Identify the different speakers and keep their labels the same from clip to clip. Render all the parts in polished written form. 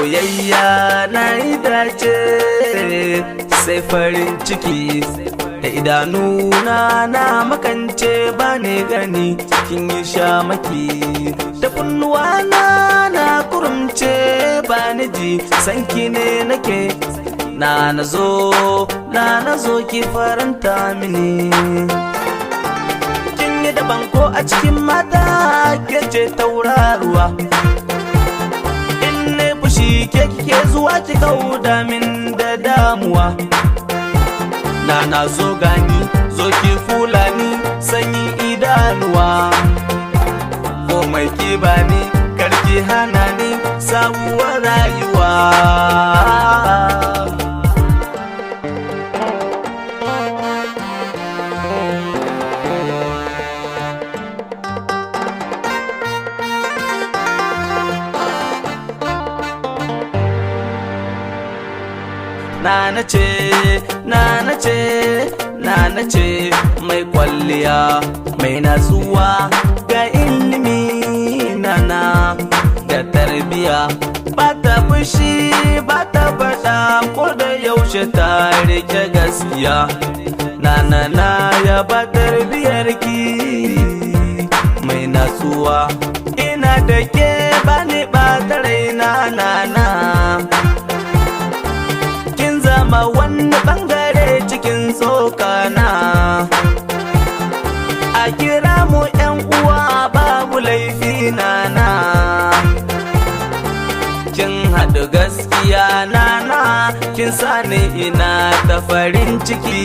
Speaker 1: soyayya na yi dace sai farin ciki da idanuna na makance ba ne gani kin yi shamaki da kunnuwana na kurumce ba ni ji sanki ne nake na nazo ki faranta mini kin yi daban ko a cikin mata ke ce tauraruwa in ne fushi ke kike zuwa ki kauda min da damuwa na zo gani zo ki fulani sanyi idanuwa ko mai ki bani karki hana ni sabuwar rayuwa na ce mai kwalliya mai natsuwa ga ilimi nana da tarbiya ba ta fushi ba ta faɗa ko da yaushe ta rike gaskiya na ya ba tarbiyarki mai natsuwa ina da ke ba ni ɓata raina nana zama wani bangare cikin tsokana a kira mu yan uwa babu laifi nana kin haɗu gaskiya nana kin sani ina ta farin ciki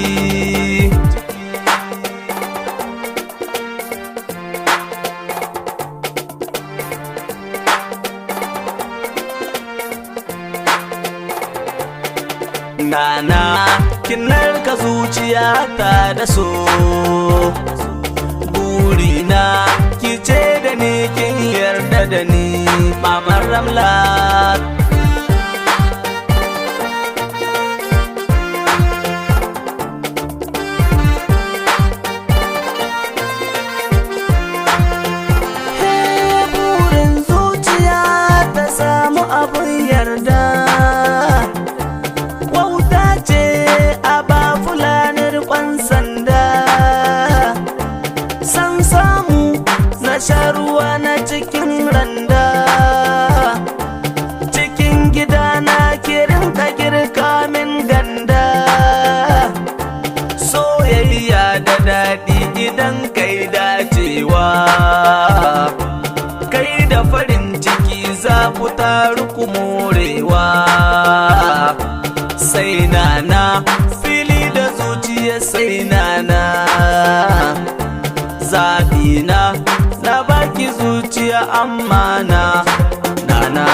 Speaker 1: nana kin narka zuciyata da so burina ki ce da ni kin yarda da ni mamar Ramlat burin zuciya ta samu abin yarda sharuwa na cikin randa cikin gida na kirin ka girka min ganda soyayya da daɗi idan kai dacewa kai da farin ciki za ku taru ku morewa sai nana fili da zuciya sai nana zaɓina na baki zuciya amana nana